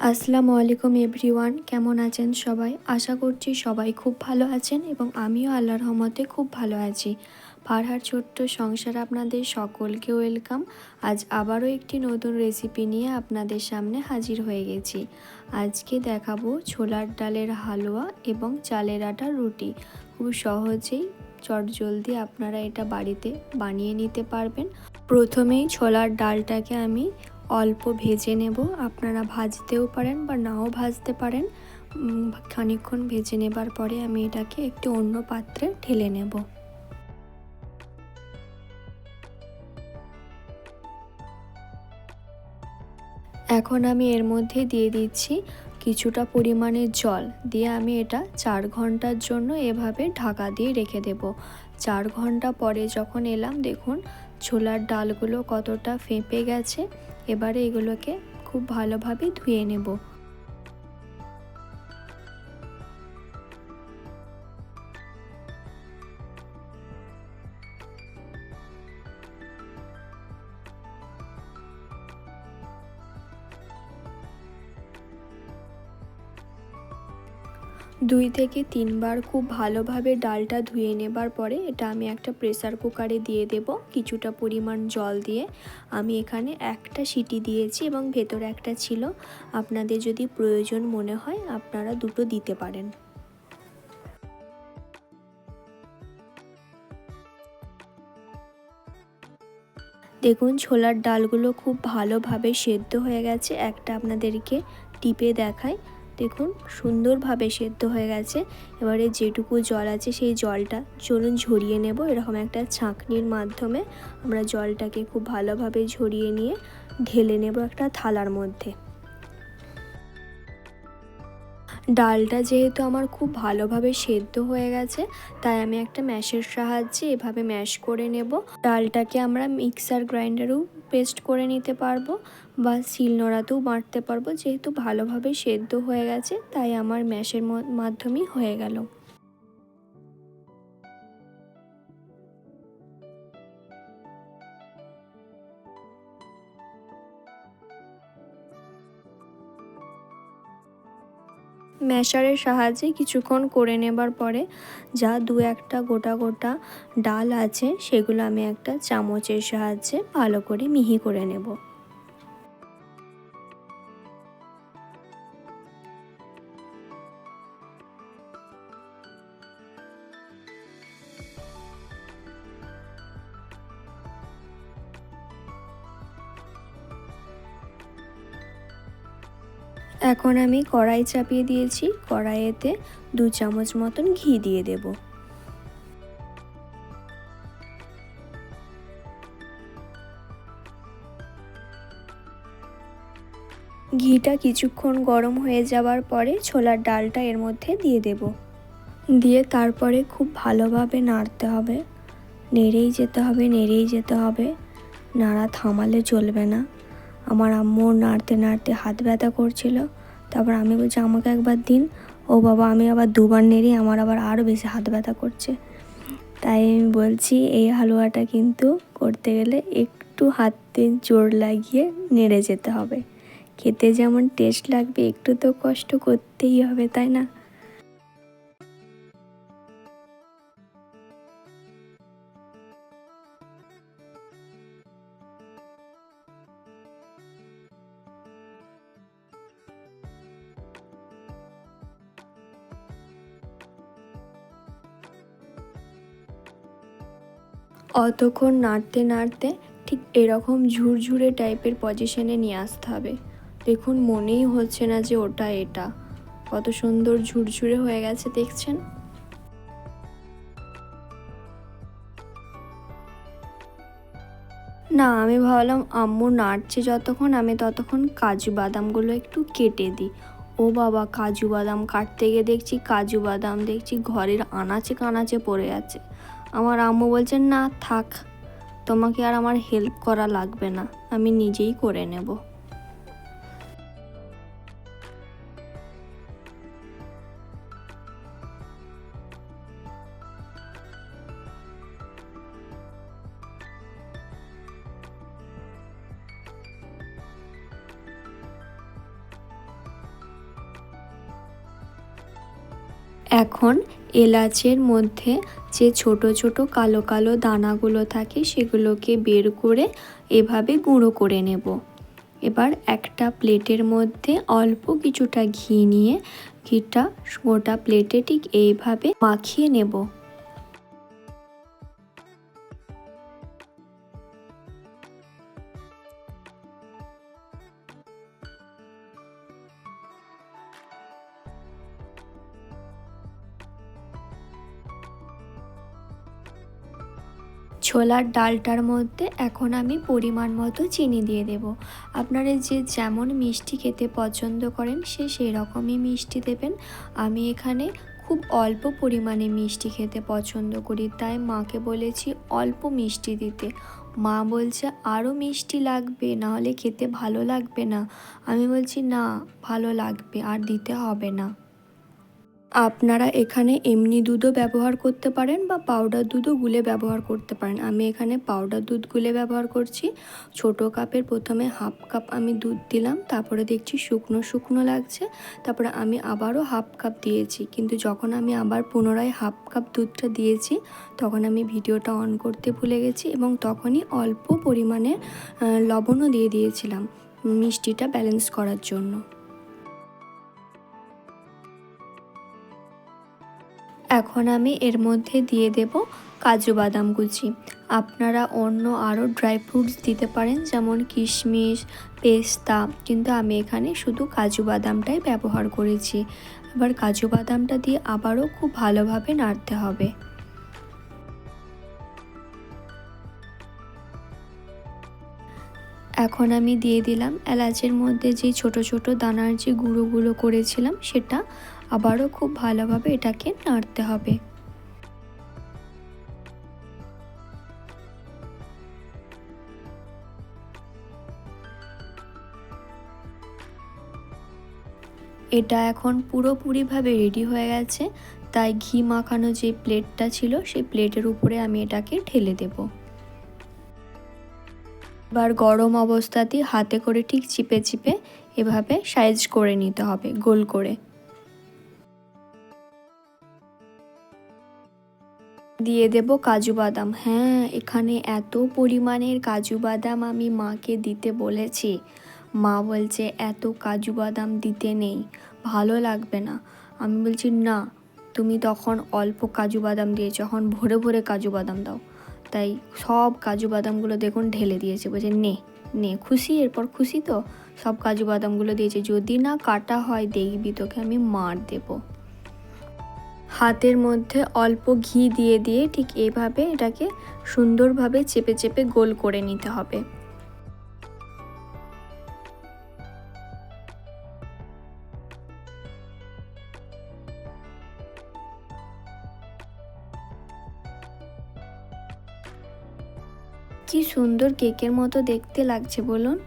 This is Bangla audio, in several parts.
আসসালামু আলাইকুম এভরিওয়ান, কেমন আছেন সবাই? আশা করছি সবাই খুব ভালো আছেন এবং আমিও আল্লাহর রহমতে খুব ভালো আছি। ফারহার ছোট্ট সংসার আপনাদের সকলকে ওয়েলকাম। আজ আবারও একটি নতুন রেসিপি নিয়ে আপনাদের সামনে হাজির হয়ে গেছি। আজকে দেখাবো ছোলার ডালের হালুয়া এবং চালের আটার রুটি। খুব সহজেই চটজলদি আপনারা এটা বাড়িতে বানিয়ে নিতে পারবেন। প্রথমেই ছোলার ডালটাকে আমি অল্প ভেজে নেব। আপনারা ভাজতেও পারেন বা নাও ভাজতে পারেন। খানিকক্ষণ ভেজে নেবার পরে আমি এটাকে একটি অন্য পাত্রে ঢেলে নেব। এখন আমি এর মধ্যে দিয়ে দিচ্ছি কিছুটা পরিমাণে জল, দিয়ে আমি এটা 4 ঘন্টার জন্য এভাবে ঢাকা দিয়ে রেখে দেব। 4 ঘন্টা পরে যখন এলাম, দেখুন ছোলার ডালগুলো কতটা ফেঁপে গেছে। এবারে এগুলোকে খুব ভালোভাবে ধুয়ে নেব। দুই থেকে তিনবার খুব ভালোভাবে ডালটা ধুয়ে নেবার পরে এটা আমি একটা প্রেসার কুকারে দিয়ে দেব। কিছুটা পরিমাণ জল দিয়ে আমি এখানে একটা সিটি দিয়েছি এবং ভেতরে একটা ছিল। আপনাদের যদি প্রয়োজন মনে হয় আপনারা দুটো দিতে পারেন। দেখুন ছোলার ডালগুলো খুব ভালোভাবে সেদ্ধ হয়ে গেছে। একটা আপনাদেরকে টিপে দেখাই, দেখুন সুন্দরভাবে সেদ্ধ হয়ে গেছে। এবারে যেটুকু জল আছে সেই জলটা চলুন ঝরিয়ে নেব। এরকম একটা ছাঁকনির মাধ্যমে আমরা জলটাকে খুব ভালোভাবে ঝরিয়ে নিয়ে ঢেলে নেব একটা থালার মধ্যে। ডালটা যেহেতু আমার খুব ভালোভাবে সেদ্ধ হয়ে গেছে, তাই আমি একটা ম্যাশের সাহায্যে এভাবে ম্যাশ করে নেব। ডালটাকে আমরা মিক্সার গ্রাইন্ডারেও পেস্ট করে নিতে পারবো বা শিলনোড়াতেও বাটতে পারবো। যেহেতু ভালোভাবে সেদ্ধ হয়ে গেছে তাই আমার ম্যাশের মাধ্যমেই হয়ে গেল। ম্যাশারের সাহায্যে কিছুক্ষণ করে নেবার পরে যা দু একটা গোটা গোটা ডাল আছে সেগুলো আমি একটা চামচের সাহায্যে ভালো করে মিহি করে নেব। এখন আমি কড়াই চাপিয়ে দিয়েছি। কড়াইয়েতে 2 চামচ মতন ঘি দিয়ে দেব। ঘিটা কিছুক্ষণ গরম হয়ে যাওয়ার পরে ছোলার ডালটা এর মধ্যে দিয়ে দেব। দিয়ে তারপরে খুব ভালোভাবে নাড়তে হবে। নেড়েই যেতে হবে, নেড়েই যেতে হবে, নাড়া থামালে চলবে না। আমার আম্মু নাড়তে নাড়তে হাত ব্যথা করছিল। তারপর আমি বলছি আমাকে একবার দিন। ও বাবা, আমি আবার দুবার নেড়ি, আমার আবার আরও বেশি হাত ব্যথা করছে। তাই আমি বলছি এই হালুয়াটা কিন্তু করতে গেলে একটু হাতে জোর লাগিয়ে নেড়ে যেতে হবে। খেতে যেমন টেস্ট লাগবে, একটু তো কষ্ট করতেই হবে, তাই না? অতক্ষণ নাড়তে নাড়তে ঠিক এরকম ঝুরঝুরে টাইপের পজিশনে নিয়ে আসতে হবে। দেখুন মনেই হচ্ছে না যে ওটা এটা। কত সুন্দর ঝুরঝুরে হয়ে গেছে দেখছেন। না, আমি ভাবলাম আম্মু নাড়ছে যতক্ষণ আমি ততক্ষণ কাজু বাদামগুলো একটু কেটে দিই। ও বাবা, কাজু বাদাম কাটতে গিয়ে দেখছি কাজু বাদাম দেখছি ঘরের আনাচে কানাচে পড়ে আছে। আমার আম্মু বলছেন না থাক, তোমাকে আর আমার হেল্প করা লাগবে না, আমি নিজেই করে নেব। এখন এলাচের মধ্যে যে ছোট ছোট কালো কালো দানাগুলো থাকে সেগুলোকে বের করে এভাবে গুঁড়ো করে নেব। এবার একটা প্লেটের মধ্যে অল্প কিছুটা ঘি নিয়ে ঘিটা গোটা প্লেটে ঠিক এইভাবে মাখিয়ে নেব। ছোলার ডালটার মধ্যে এখন আমি পরিমাণ মতো চিনি দিয়ে দেব। আপনারা যে যেমন মিষ্টি খেতে পছন্দ করেন সেই রকমই মিষ্টি দেবেন। আমি এখানে খুব অল্প পরিমাণে মিষ্টি খেতে পছন্দ করি, তাই মাকে বলেছি অল্প মিষ্টি দিতে। মা বলছে আরও মিষ্টি লাগবে, নাহলে খেতে ভালো লাগবে না। আমি বলছি না, ভালো লাগবে, আর দিতে হবে না। আপনারা এখানে এমনি দুধও ব্যবহার করতে পারেন বা পাউডার দুধও গুলে ব্যবহার করতে পারেন। আমি এখানে পাউডার দুধ গুলে ব্যবহার করছি। ছোট কাপের প্রথমে হাফ কাপ আমি দুধ দিলাম, তারপরে দেখছি শুকনো শুকনো লাগছে, তারপরে আমি আবারও হাফ কাপ দিয়েছি। কিন্তু যখন আমি আবার পুনরায় হাফ কাপ দুধটা দিয়েছি তখন আমি ভিডিওটা অন করতে ভুলে গেছি এবং তখনই অল্প পরিমাণে লবণও দিয়ে দিয়েছিলাম মিষ্টিটা ব্যালেন্স করার জন্য। এখন আমি এর মধ্যে দিয়ে দেব কাজু বাদাম কুচি। আপনারা অন্য আরও ড্রাই ফ্রুটস দিতে পারেন, যেমন কিশমিশ, পেস্তা, কিন্তু আমি এখানে শুধু কাজু বাদামটাই ব্যবহার করেছি। এবার কাজু বাদামটা দিয়ে আবারও খুব ভালোভাবে নাড়তে হবে। এখন আমি দিয়ে দিলাম এলাচের মধ্যে যে ছোট ছোট দানার যে গুঁড়োগুলো করেছিলাম সেটা। আবারও খুব ভালোভাবে এটাকে নাড়তে হবে। এটা এখন পুরোপুরিভাবে রেডি হয়ে গেছে, তাই ঘি মাখানো যে প্লেটটা ছিল সেই প্লেটের উপরে আমি এটাকে ঢেলে দেব। এবার গরম অবস্থাতেই হাতে করে ঠিক চিপে চিপে এভাবে সাইজ করে নিতে হবে গোল করে। দিয়ে দেব কাজু বাদাম। হ্যাঁ, এখানে এত পরিমাণের কাজু বাদাম আমি মাকে দিতে বলেছি। মা বলছে এত কাজু বাদাম দিতে নেই, ভালো লাগবে না। আমি বলছি না, তুমি তখন অল্প কাজু বাদাম দিয়েছো, এখন ভরে ভরে কাজু বাদাম দাও। তাই সব কাজু বাদামগুলো দেখুন ঢেলে দিয়েছে, বলছে নে নে, খুশি? এরপর খুশি তো? সব কাজু বাদামগুলো দিয়েছে। যদি না কাটা হয় দেখবি তোকে আমি মার দেবো। হাতের মধ্যে অল্প ঘি দিয়ে দিয়ে ঠিক এইভাবে এটাকে সুন্দরভাবে চেপে চেপে গোল করে নিতে হবে। কি সুন্দর কেকের মতো দেখতে লাগছে বলুন।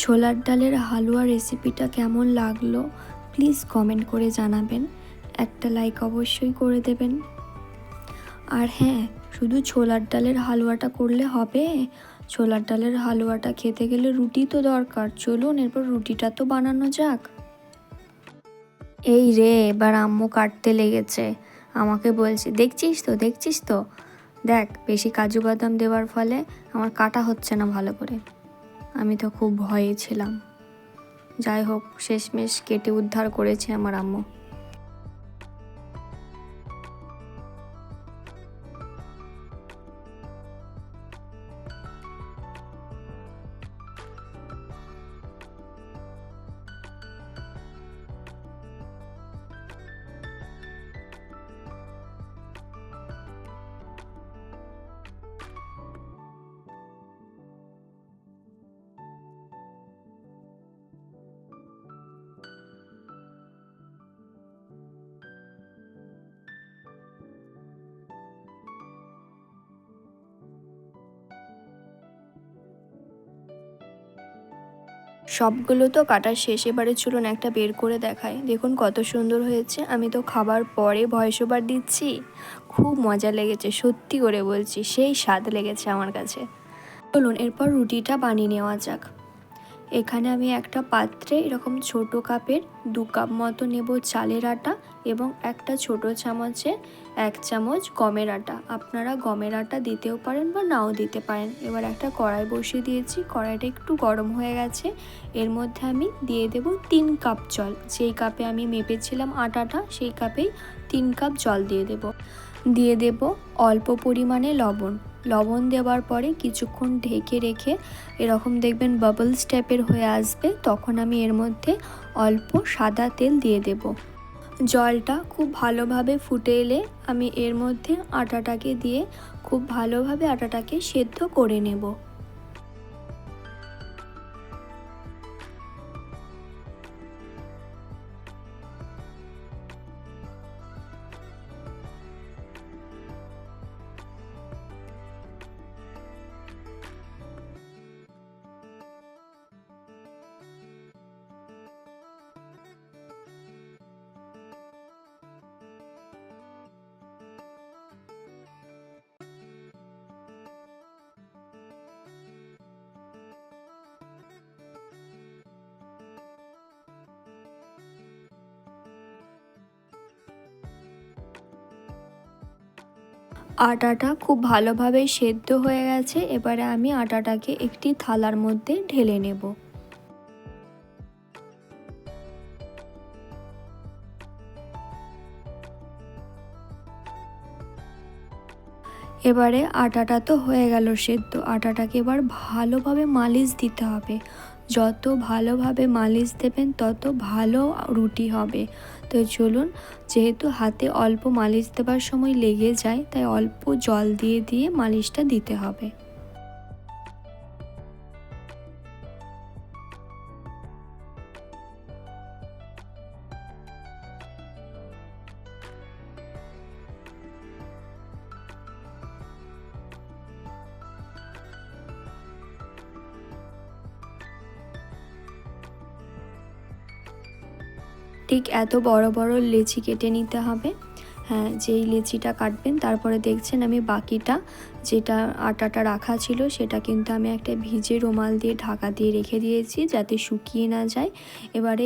ছোলার ডালের হালুয়া রেসিপিটা কেমন লাগলো প্লিজ কমেন্ট করে জানাবেন। একটা লাইক অবশ্যই করে দেবেন। আর হ্যাঁ, শুধু ছোলার ডালের হালুয়াটা করলে হবে? ছোলার ডালের হালুয়াটা খেতে গেলে রুটি তো দরকার। চলুন এরপর রুটিটা তো বানানো যাক। এই রে, এবার আম্মু কাটতে লেগেছে। আমাকে বলছে দেখছিস তো দেখছিস তো, দেখ বেশি কাজু বাদাম দেওয়ার ফলে আমার কাটা হচ্ছে না ভালো করে। আমি তো খুব ভয়ে ছিলাম। যাই হোক, শেষমেশ কেটে উদ্ধার করেছে আমার আম্মু। সবগুলো তো কাটার শেষ, এবারে চলুন একটা বের করে দেখাই। দেখুন কত সুন্দর হয়েছে। আমি তো খাবার পরে ভয়েস ওভার দিচ্ছি, খুব মজা লেগেছে, সত্যি করে বলছি, সেই স্বাদ লেগেছে আমার কাছে। চলুন এরপর রুটিটা বানিয়ে নেওয়া যাক। এখানে আমি একটা পাত্রে এরকম ছোট কাপের 2 কাপ মতো নেব চালের আটা এবং একটা ছোট চামচে 1 চামচ গমের আটা। আপনারা গমের আটা দিতেও পারেন বা নাও দিতে পারেন। এবার একটা কড়াই বসিয়ে দিয়েছি, কড়াইটা একটু গরম হয়ে গেছে। এর মধ্যে আমি দিয়ে দেব 3 কাপ জল। যেই কাপে আমি মেপেছিলাম আটাটা, সেই কাপেই 3 কাপ জল দিয়ে দেব অল্প পরিমাণে লবণ। লবণ দেওয়ার পরে কিছুক্ষণ ঢেকে রেখে এরকম দেখবেন বাবলস টাইপের হয়ে আসবে, তখন আমি এর মধ্যে অল্প সাদা তেল দিয়ে দেব। জলটা খুব ভালোভাবে ফুটে এলে আমি এর মধ্যে আটাটাকে দিয়ে খুব ভালোভাবে আটাটাকে সেদ্ধ করে নেব। আটাটা খুব ভালোভাবে সেদ্ধ হয়ে গেছে। এবারে আমি আটাটাকে একটি থালার মধ্যে ঢেলে নেব। এবারে আটাটা তো হয়ে গেল সেদ্ধ, আটাটাকে এবার ভালোভাবে মালিশ দিতে হবে। যত ভালোভাবে মালিশ দেবেন তত ভালো রুটি হবে। তো চলুন, যেহেতু হাতে অল্প মালিশ দেবার সময় লেগে যায়, তাই অল্প জল দিয়ে দিয়ে মালিশটা দিতে হবে। ঠিক এত বড় বড় লেচি কেটে নিতে হবে। হ্যাঁ, যেই লেচিটা কাটবেন তারপরে দেখছেন আমি বাকিটা যেটা আটাটা রাখা ছিল সেটা কিন্তু আমি একটা ভিজে রুমাল দিয়ে ঢাকা দিয়ে রেখে দিয়েছি যাতে শুকিয়ে না যায়। এবার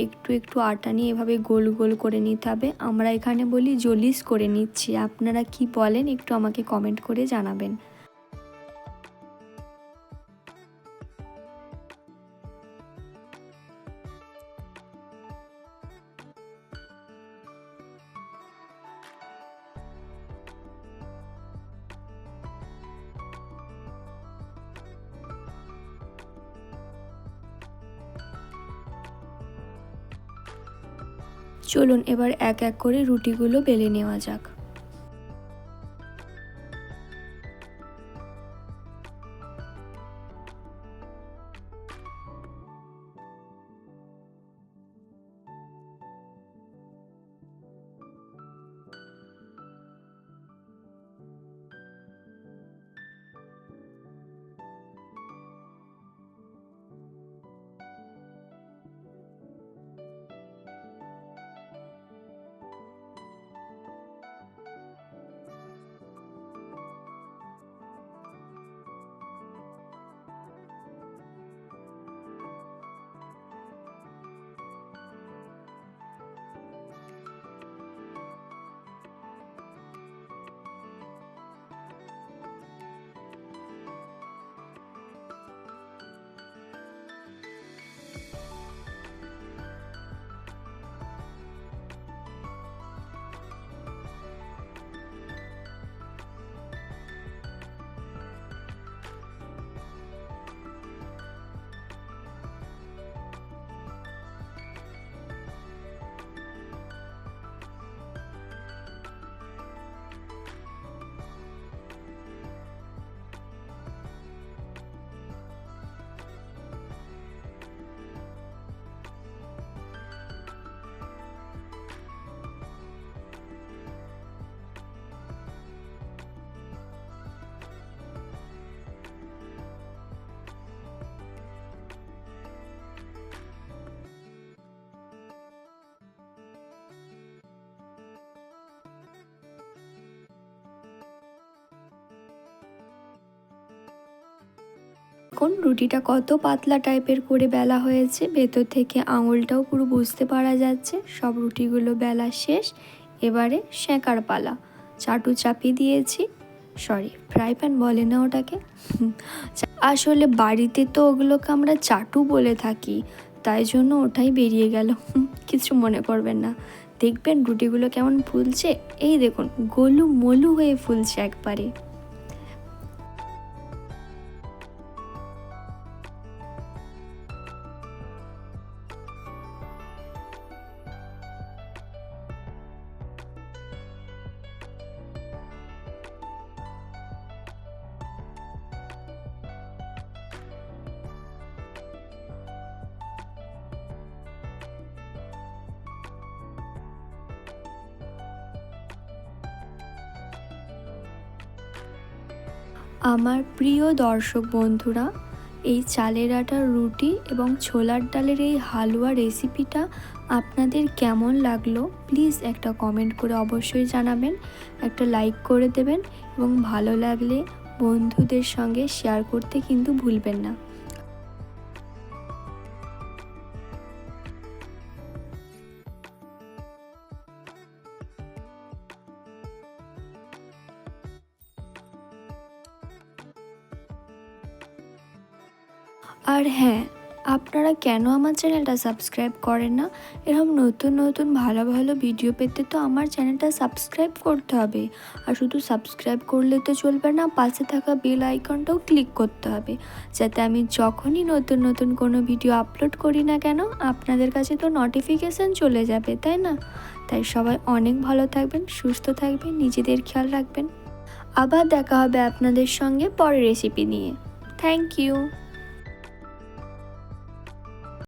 একটু একটু আটা নিয়ে এভাবে গোল গোল করে নিতে হবে। আমরা এখানে বলি জলিস করে নিচ্ছি, আপনারা কি বলেন একটু আমাকে কমেন্ট করে জানাবেন। চলুন এবার এক এক করে রুটিগুলো বেলে নেওয়া যাক। দেখুন রুটিটা কত পাতলা টাইপের করে বেলা হয়েছে, ভেতর থেকে আঙুলটাও পুরো বুঝতে পারা যাচ্ছে। সব রুটিগুলো বেলা শেষ, এবারে সেঁকার পালা। চাটু চাপিয়ে দিয়েছি, সরি ফ্রাই প্যান বলে না ওটাকে, আসলে বাড়িতে তো ওগুলোকে আমরা চাটু বলে থাকি, তাই জন্য ওটাই বেরিয়ে গেল, কিছু মনে করবেন না। দেখবেন রুটিগুলো কেমন ফুলছে, এই দেখুন গোলু মোলু হয়ে ফুলছে একবারে। আমার প্রিয় দর্শক বন্ধুরা, এই চালের আটার রুটি এবং ছোলার ডালের এই হালুয়া রেসিপিটা আপনাদের কেমন লাগলো প্লিজ একটা কমেন্ট করে অবশ্যই জানাবেন, একটা লাইক করে দেবেন এবং ভালো লাগলে বন্ধুদের সঙ্গে শেয়ার করতে কিন্তু ভুলবেন না। আর হ্যাঁ, আপনারা কেন আমার চ্যানেলটা সাবস্ক্রাইব করেন না? এরকম নতুন নতুন ভালো ভালো ভিডিও পেতে তো আমার চ্যানেলটা সাবস্ক্রাইব করতে হবে। আর শুধু সাবস্ক্রাইব করলে তো চলবে না, পাশে থাকা বেল আইকনটাও ক্লিক করতে হবে, যাতে আমি যখনই নতুন নতুন কোনো ভিডিও আপলোড করি না কেন আপনাদের কাছে তো নোটিফিকেশান চলে যাবে, তাই না? তাই সবাই অনেক ভালো থাকবেন, সুস্থ থাকবেন, নিজেদের খেয়াল রাখবেন। আবার দেখা হবে আপনাদের সঙ্গে পরের রেসিপি নিয়ে। Thank you.